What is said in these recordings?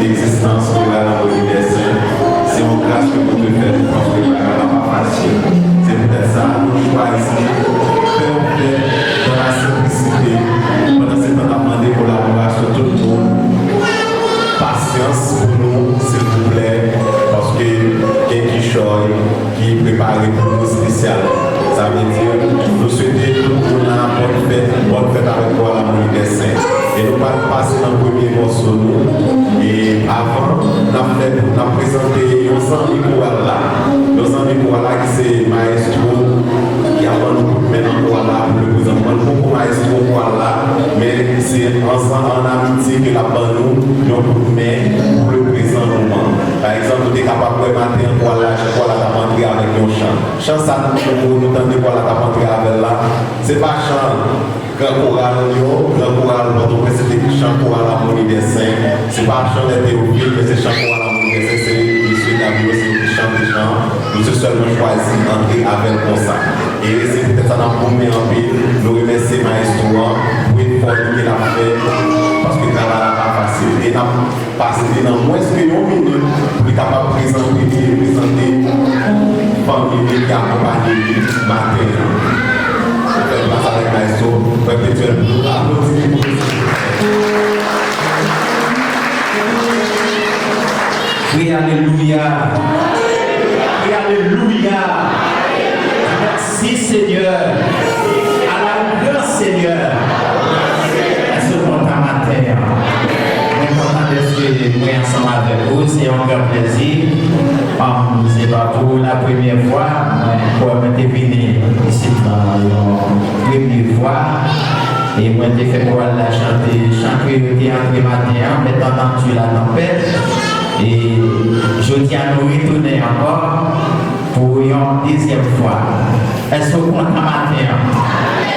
d'existence pour la bonne des saints. C'est une grâce que vous te faites parce que ce n'est pas facile. C'est peut-être ça, nous choisissons faire dans la simplicité. Pendant ce temps, on a demandé collaboration tout le monde. Patience pour nous, s'il vous plaît, parce que quelqu'un qui prépare pour nous spécial. Ça veut dire nous souhaiter tout le monde la bonne fête avec toi, la bonne des saints. Et nous allons passer dans le premier morceau. Et avant, nous avons présenté nos amis pour Allah. Nos amis pour Allah qui c'est Maestro, qui a nous maintenant pour Allah, pour le présentement, beaucoup Maestro pour Allah, mais c'est ensemble en amitié que la bonne nous met pour le présent moment. Par exemple, nous sommes capables de matin pour Allah, je crois la rentrer avec nos chants. Chant ça, nous tentons pour la rentrer avec là. C'est pas chant. Grand choral, c'est des chants pour l'harmonie des saints. C'est pas chant des théophiles, mais c'est chant pour l'harmonie des saints. C'est les David, c'est qui chante des chants. Nous sommes seulement choisi d'entrer avec pour ça. Et c'est peut-être ça dans le premier envie. Nous remercions Maestro pour une folie qu'il a fait. Parce que le travail n'est pas facile. Et nous avons passé dans moins que 1 minute pour être capable de présenter la famille qui accompagne le matin. Avec Maestro, perpétuellement, oui, alléluia. Oui, alléluia. Merci Seigneur. À la grâce Seigneur. Est-ce que content matin? Je suis content d'être ensemble avec vous. C'est un grand plaisir. C'est pas pour la première fois pour me venir ici dans la première fois. Et moi, j'ai fait pour la chanter entre matin, maintenant tu la tempête. Et je tiens à nous retourner encore pour une deuxième fois. Est-ce que vous comptez matin?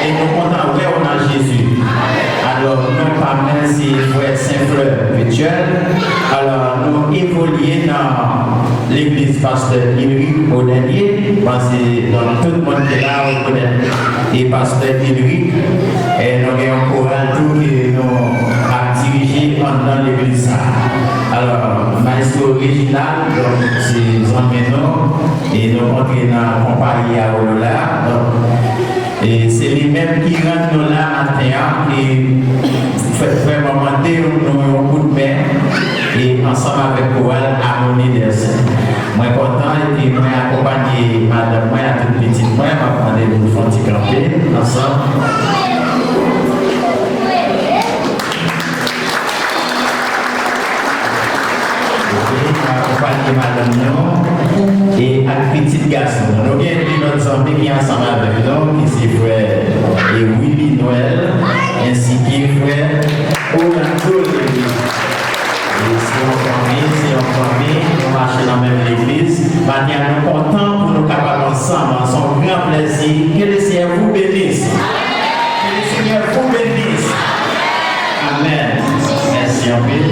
Et nous comptons où on a Jésus. Alors, nous parlons si frère Saint-Fleur Pétuel. Alors, nous évoluons dans l'église Pasteur Ulrich au dernier, parce que dans tout le monde qui est là, on connaît et Pasteur Ulrich. Et nous avons un choral tout qui nous a dirigé dans l'église. Alors, Maestro original, donc c'est Jean-Benoît, et nous entrons dans la compagnie à Olola. Et c'est lui-même qui rentre nous là matin et fait momenter nous un coup de main et ensemble avec Coal Harmonie des Saints. Moi content et puis moi accompagné madame moi à toute petite moi m'a demandé de nous faire camper ensemble. Accompagné madame et un petit garçon. Nous avons notre ami qui est ensemble avec nous, qui c'est frère Willy Noël, ainsi que frère Orlando Lévy. C'est en famille, nous marchons dans la même église. Maintenant, nous sommes contents pour nous capables ensemble. C'est un grand plaisir. Que le Seigneur vous bénisse. Que le Seigneur vous bénisse. Amen. Merci en paix.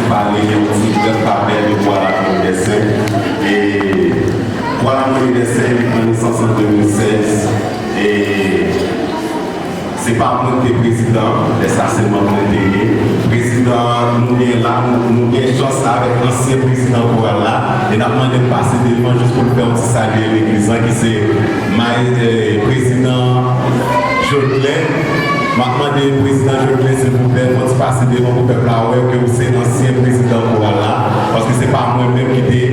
petit parler, un petit rappel de quoi la Montée des Saints. Et quoi la Montée des Saints, il prend naissance en 2016. Et c'est pas moi qui est président, mais ça c'est moi qui est président. Nous sommes là, nous avons chance avec l'ancien président pour là. Et nous avons demandé de passer devant juste pour faire un petit salut à l'église qui c'est président Jodelin. Maintenant, le président Jodelin, s'il vous plaît, pour passer devant le peuple là, que vous êtes l'ancien président pour là. Parce que ce n'est pas moi-même qui était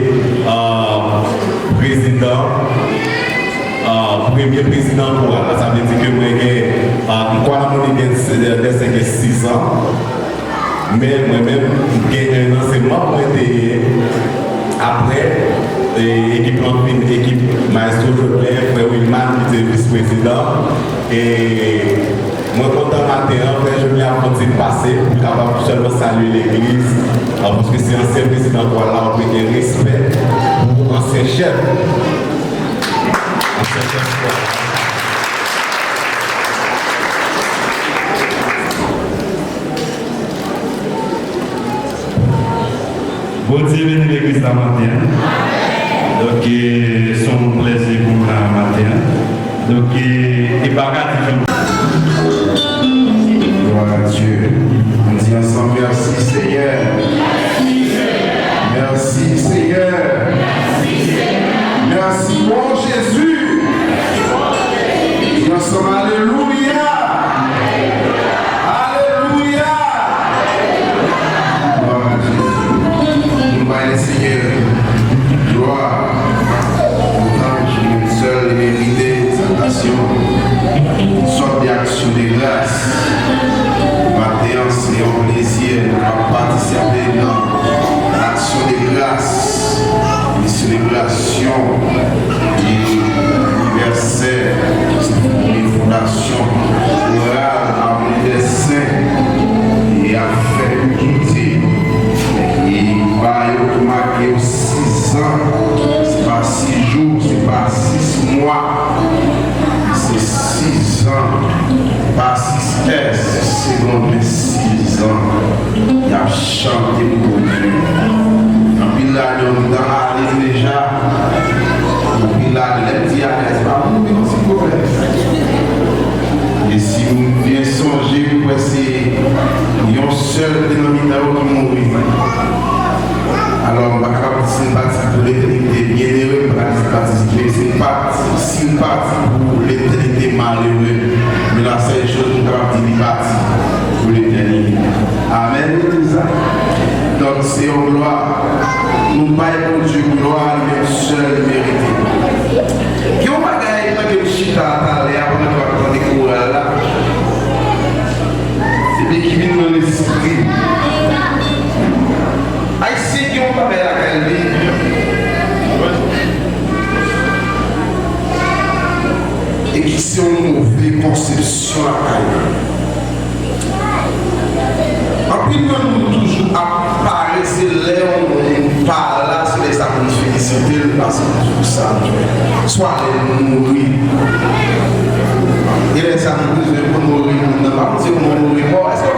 président. Premier président pour là, ça veut dire que moi, j'ai 6 ans, mais moi-même, j'ai un an, c'est moi qui ai après, l'équipe Maestro Jodelin, Frère Wilman qui était vice-président, et moi, content matin, je voulais apprendre de passer pour capable seulement saluer l'église, parce que c'est l'ancien président pour là, on peut avoir respect pour l'ancien chef. Bon Dieu, venez l'église la matin. Donc, c'est un plaisir pour la matin. Donc, et bagarre. Gloire à Dieu. On dit ensemble merci Seigneur. Merci Seigneur. Merci mon Jésus. Et ensemble, alléluia. Alléluia. Gloire à Jésus. Nous voyons Seigneur. Gloire. Pourtant, je suis seul mérité exaltation. Une sorte d'action de grâce. Matin, c'est un plaisir de participer dans l'action de grâce, une célébration universelle, une fondation orale à des saints et à faire unité. Et va marquer 6 ans, c'est pas 6 jours, c'est pas 6 mois, c'est 6 ans, pas 6 heures, 6 secondes, mais 6 ans. Il a chanté pour Dieu. En pile là, dans l'année déjà, en pile là, les petits c'est pas pour nous, c'est pour vous. Et si vous bien songer, vous c'est un seul dénominateur qui mourit. Alors, on va participer pour l'éternité bien heureux, participer, c'est pas pour l'éternité malheureux, mais la seule chose qu'on va dire, pour l'éternité. Amen. Donc, c'est en gloire. Nous baillons Dieu gloire, même seul mérité. Qui on va gagner quand que chita à l'air avant de prendre des cours là? C'est bien qui vient dans l'esprit. Haïtien qui on va faire la calvie. Et qui sont une mauvaise conception à calvie. En plus, nous toujours apparaître, c'est là où on parle là, c'est les actes de félicité, parce que tout ça, soit les mourir. Et les actes de mourir, on ne va pas dire qu'on mourir. Est-ce que